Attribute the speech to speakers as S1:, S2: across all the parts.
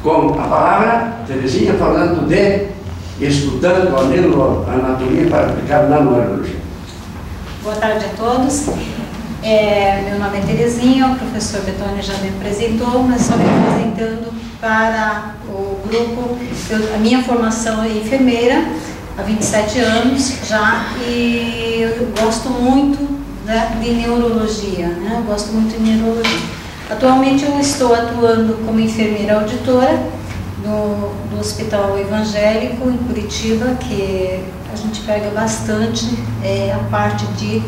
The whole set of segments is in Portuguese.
S1: com a palavra, Terezinha falando de estudando a neuroanatomia para aplicar na neurologia.
S2: Boa tarde a todos. Meu nome é Terezinha, o professor Betoni já me apresentou, mas só me apresentando para o grupo. A minha formação é enfermeira, há 27 anos já, e eu gosto muito, né, de neurologia, né? Eu gosto muito de neurologia. Atualmente eu estou atuando como enfermeira auditora do Hospital Evangélico em Curitiba, que a gente pega bastante a parte de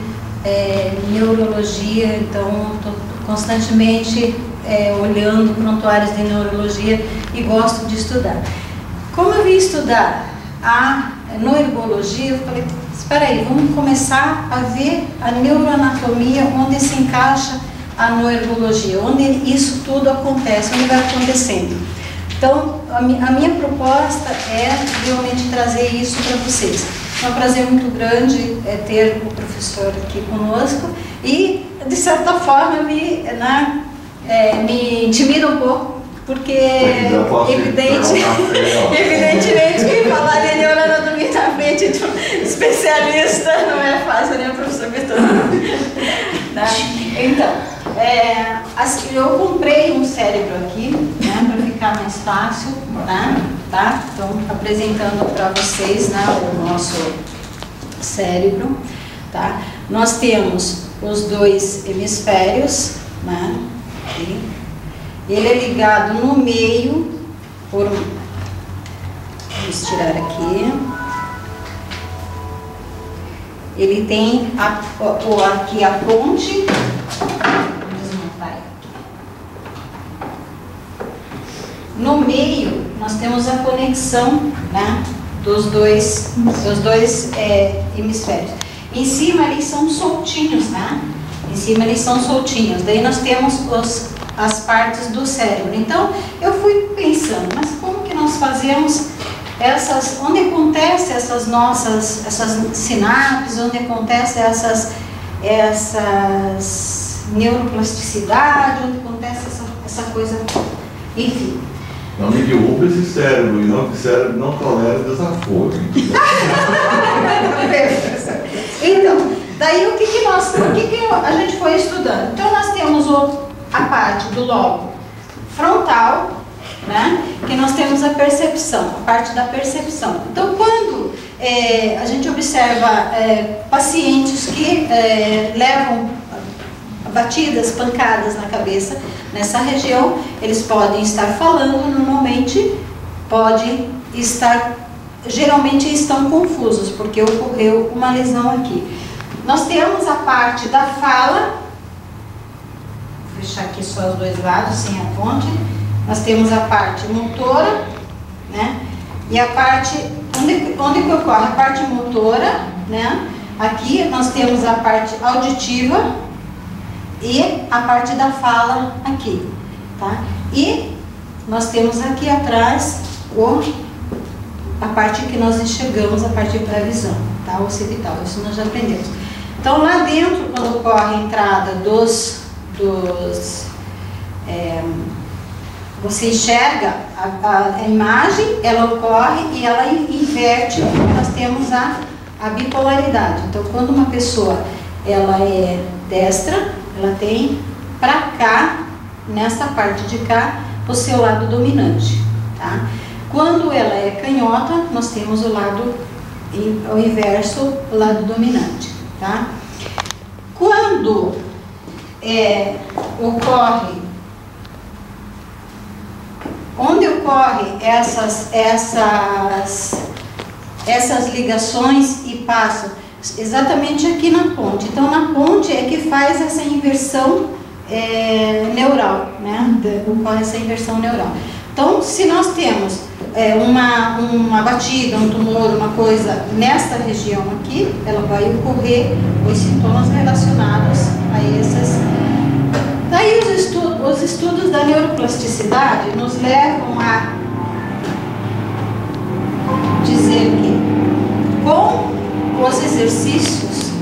S2: neurologia, então estou constantemente olhando prontuários de neurologia e gosto de estudar. Como eu vim estudar a neurobiologia, eu falei, espera aí, vamos começar a ver a neuroanatomia, onde se encaixa a neurobiologia, onde isso tudo acontece, onde vai acontecendo. Então, a minha proposta é realmente trazer isso para vocês. É um prazer muito grande ter o professor aqui conosco e, de certa forma, me intimida um pouco, porque evidentemente que falar de neuroanatomia na frente de um especialista não é fácil, né, professor Betoni? Então, eu comprei um cérebro aqui, né, para ficar mais fácil, né, tá? Então, apresentando para vocês, né, o nosso cérebro, tá? Nós temos os dois hemisférios, né? Aqui. Ele é ligado no meio por vamos tirar aqui. Ele tem aqui a ponte. No meio, nós temos a conexão, né, dos dois hemisférios. Em cima, eles são soltinhos, né? Em cima, eles são soltinhos. Daí, nós temos as partes do cérebro. Então, eu fui pensando, mas como que nós fazemos onde acontecem essas sinapses, onde acontecem essas neuroplasticidade, onde acontece essa coisa, enfim.
S3: Não me derruba esse cérebro, e não que o cérebro não tolera desaforo.
S2: Então, daí o que a gente foi estudando? Então, nós temos a parte do lobo frontal, né, que nós temos a percepção, a parte da percepção. Então, quando a gente observa pacientes que levam batidas, pancadas na cabeça, nessa região, eles podem estar falando normalmente, geralmente estão confusos, porque ocorreu uma lesão aqui. Nós temos a parte da fala, vou fechar aqui só os dois lados, sem a ponte. Nós temos a parte motora, né? E a parte, onde ocorre a parte motora, né? Aqui nós temos a parte auditiva e a parte da fala aqui, tá? E nós temos aqui atrás a parte que nós enxergamos, a parte da visão, tá? Occipital, isso nós já aprendemos. Então, lá dentro, quando ocorre a entrada você enxerga a imagem, ela ocorre e ela inverte, nós temos a bipolaridade. Então, quando uma pessoa ela é destra, ela tem para cá, nessa parte de cá, o seu lado dominante, tá? Quando ela é canhota, nós temos o lado, ao inverso, o lado dominante, tá? Quando onde ocorre essas ligações e passam exatamente aqui na ponte. Então, na ponte é que faz essa inversão neural, né? Ocorre essa inversão neural. Então, se nós temos uma batida, um tumor, uma coisa nesta região aqui, ela vai ocorrer os sintomas relacionados a essas. Daí os estudos da neuroplasticidade nos levam a dizer que com os exercícios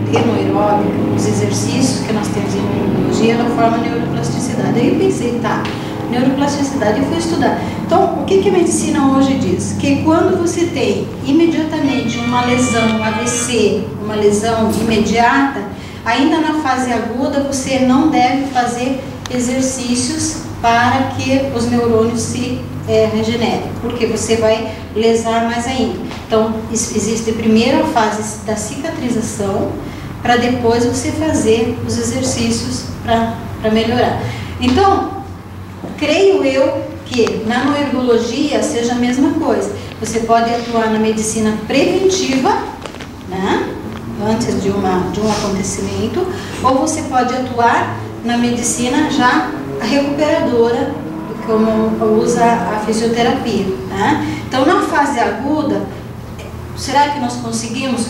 S2: de neuroaeróbica, os exercícios que nós temos em neurologia, ela forma neuroplasticidade. Aí eu pensei, tá, neuroplasticidade. Eu fui estudar. Então, o que a medicina hoje diz? Que quando você tem imediatamente uma lesão, um AVC, uma lesão imediata, ainda na fase aguda, você não deve fazer exercícios para que os neurônios se regenerem, porque você vai lesar mais ainda. Então, existe primeiro a fase da cicatrização, para depois você fazer os exercícios para melhorar. Então, creio eu que na neurologia seja a mesma coisa. Você pode atuar na medicina preventiva, né, antes de um acontecimento, ou você pode atuar na medicina já recuperadora, como usa a fisioterapia, né? Então, na fase aguda, será que nós conseguimos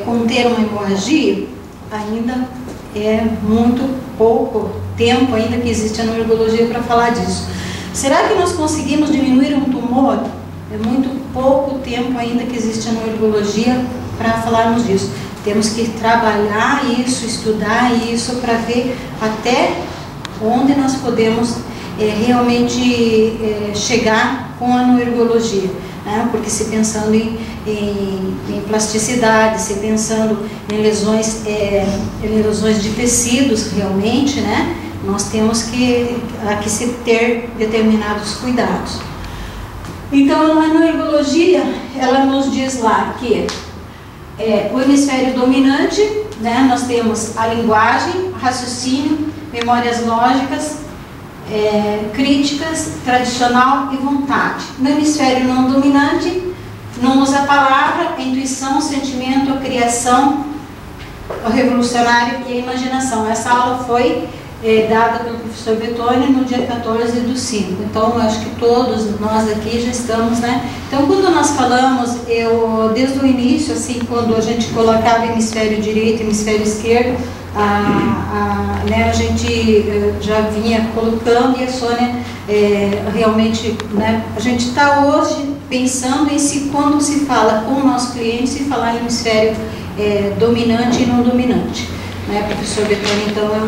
S2: conter uma hemorragia? Ainda é muito pouco tempo ainda que existe a neurologia para falar disso. Será que nós conseguimos diminuir um tumor? É muito pouco tempo ainda que existe a neurologia para falarmos disso. Temos que trabalhar isso, estudar isso para ver até onde nós podemos realmente chegar com a neurologia, né? Porque se pensando em plasticidade, se pensando em lesões de tecidos realmente, né? Nós temos que se ter determinados cuidados. Então, a neurologia, ela nos diz lá que o hemisfério dominante, né? Nós temos a linguagem, raciocínio, memórias lógicas, críticas, tradicional e vontade. No hemisfério não dominante, não usa a palavra, a intuição, o sentimento, a criação, o revolucionário e a imaginação. Essa aula foi dada pelo professor Betoni no dia 14/5. Então, eu acho que todos nós aqui já estamos, né? Então, quando nós falamos, desde o início, assim, quando a gente colocava hemisfério direito, hemisfério esquerdo, né, a gente já vinha colocando, e a Sônia realmente, né, a gente está hoje pensando em se, quando se fala com o nosso cliente, se falar em hemisfério dominante e não dominante, né, professor Betoni. Então, é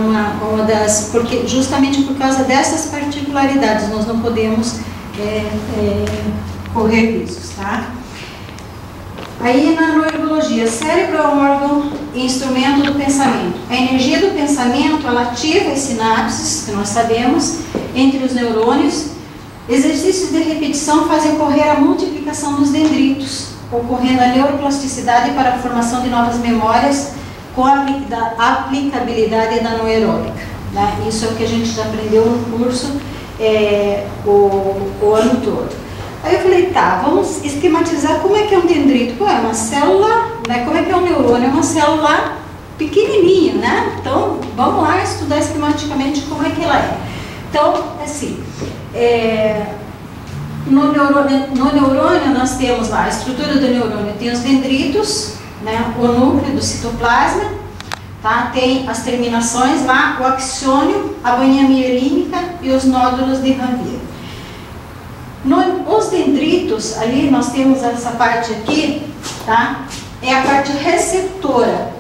S2: uma das, porque justamente por causa dessas particularidades nós não podemos correr riscos, tá? Aí, na neurologia, cérebro é um órgão e instrumento do pensamento. A energia do pensamento, ela ativa as sinapses, que nós sabemos, entre os neurônios. Exercícios de repetição fazem ocorrer a multiplicação dos dendritos, ocorrendo a neuroplasticidade para a formação de novas memórias com a aplicabilidade da neuróbica, né? Isso é o que a gente já aprendeu no curso o ano todo. Aí eu falei, tá, vamos esquematizar como é que é um dendrito. Pô, é uma célula, né? Como é que é um neurônio? É uma célula pequenininha, né? Então, vamos lá estudar esquematicamente como é que ela é. Então, assim, no neurônio nós temos lá, a estrutura do neurônio tem os dendritos, né? O núcleo do citoplasma, tá? Tem as terminações lá, o axônio, a bainha mielínica e os nódulos de Ranvier. Os dendritos, ali nós temos essa parte aqui, tá? É a parte receptora.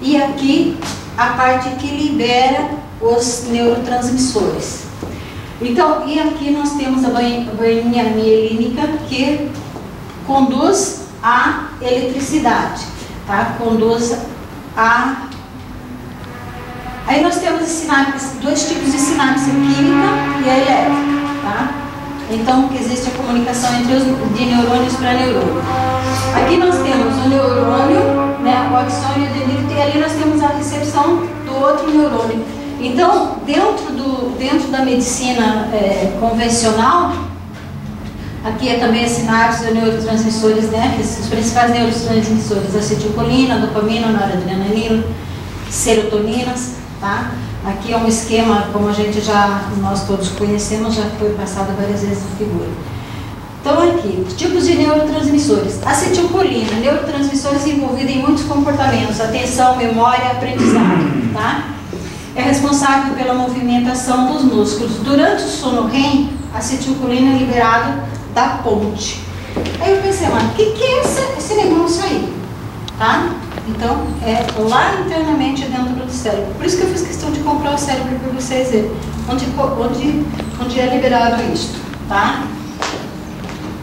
S2: E aqui, a parte que libera os neurotransmissores. Então, e aqui nós temos a bainha mielínica, que conduz à eletricidade, tá? Conduz a... Aí nós temos as sinapses, dois tipos de sinapse, química e a elétrica, tá? Então, que existe a comunicação entre de neurônios para neurônio. Aqui nós temos o neurônio, né, o axônio e o dendrito, e ali nós temos a recepção do outro neurônio. Então, dentro da medicina convencional, aqui é também a sinapse dos neurotransmissores, né, os principais neurotransmissores, acetilcolina, dopamina, noradrenalina, serotoninas, tá? Aqui é um esquema, como nós todos conhecemos, já foi passado várias vezes a figura. Então, aqui, tipos de neurotransmissores. Acetilcolina, neurotransmissores envolvidos em muitos comportamentos, atenção, memória, aprendizado, tá? É responsável pela movimentação dos músculos. Durante o sono REM, a acetilcolina é liberada da ponte. Aí eu pensei, mano, o que é esse negócio aí? tá? Então, é lá internamente dentro do cérebro. Por isso que eu fiz questão de comprar o cérebro para vocês verem onde é liberado isso, tá?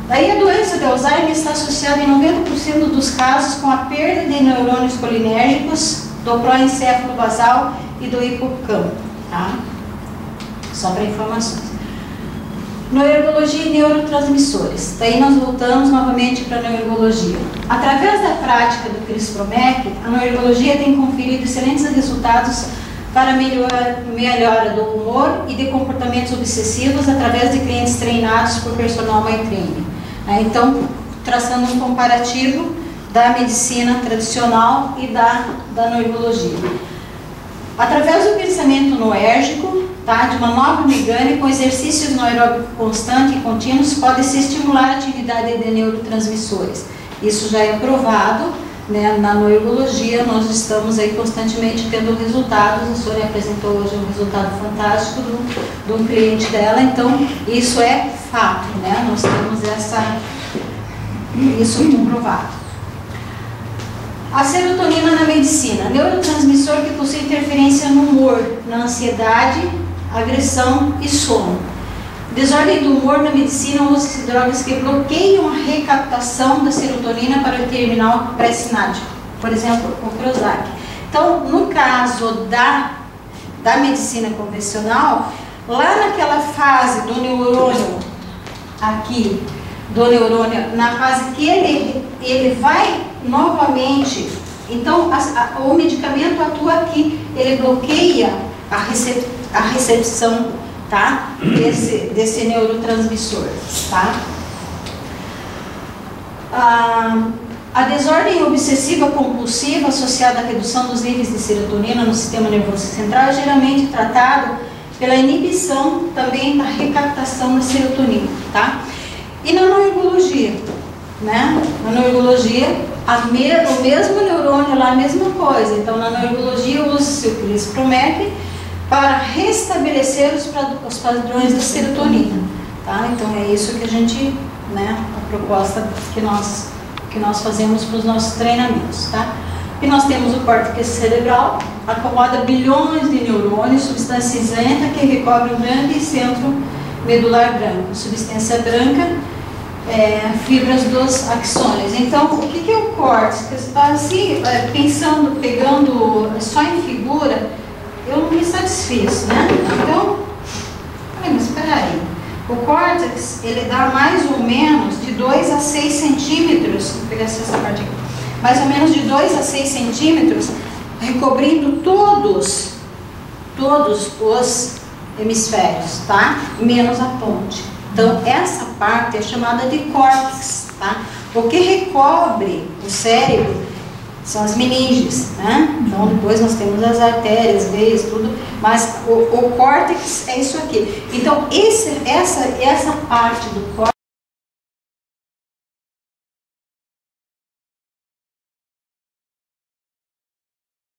S2: Daí a doença de Alzheimer está associada em 90% dos casos com a perda de neurônios colinérgicos, do proencéfalo basal e do hipocampo, tá? Só para informações. Neurologia e neurotransmissores. Daí nós voltamos novamente para a neurologia. Através da prática do CRISPR-MEC, a neurologia tem conferido excelentes resultados para melhora do humor e de comportamentos obsessivos através de clientes treinados por personal My Training. Então, traçando um comparativo da medicina tradicional e da neurologia. Através do pensamento noérgico, tá, de uma nova mecânica, com exercícios no aeróbico constante e contínuos, pode-se estimular a atividade de neurotransmissores. Isso já é provado, né, na neurologia. Nós estamos aí constantemente tendo resultados. A Sônia apresentou hoje um resultado fantástico de um cliente dela, então isso é fato, né? Nós temos isso comprovado. A serotonina na medicina, neurotransmissor que possui interferência no humor, na ansiedade, agressão e sono. Desordem do humor na medicina, usa-se drogas que bloqueiam a recaptação da serotonina para o terminal pré-sináptico, por exemplo, o Prozac. Então, no caso da medicina convencional, lá naquela fase do neurônio, aqui, do neurônio, na fase que ele vai novamente, então o medicamento atua aqui, ele bloqueia a recepção, tá, desse neurotransmissor, tá? A desordem obsessiva compulsiva associada à redução dos níveis de serotonina no sistema nervoso central é geralmente tratado pela inibição também da recaptação da serotonina, tá? E na neurologia, né? Na neurologia, o mesmo neurônio lá, a mesma coisa. Então, na neurologia, usa-se o CRISPR-MEC para restabelecer os padrões da serotonina, tá? Então, é isso que a gente, né, a proposta que nós fazemos para os nossos treinamentos, tá? E nós temos o córtex cerebral, acomoda bilhões de neurônios, substância cinzenta que recobre um grande centro medular branco, substância branca, fibras dos axônios. Então, o que é o córtex? Assim, pegando só em figura, eu não me satisfiz, né? Então, mas espera aí. O córtex, ele dá mais ou menos de 2 a 6 centímetros, vou pegar essa parte aqui, mais ou menos de 2 a 6 centímetros, recobrindo todos os hemisférios, tá? Menos a ponte. Então, essa parte é chamada de córtex, tá? O que recobre o cérebro são as meninges, né? Então, depois nós temos as artérias, veias, tudo, mas o córtex é isso aqui. Então, essa parte do córtex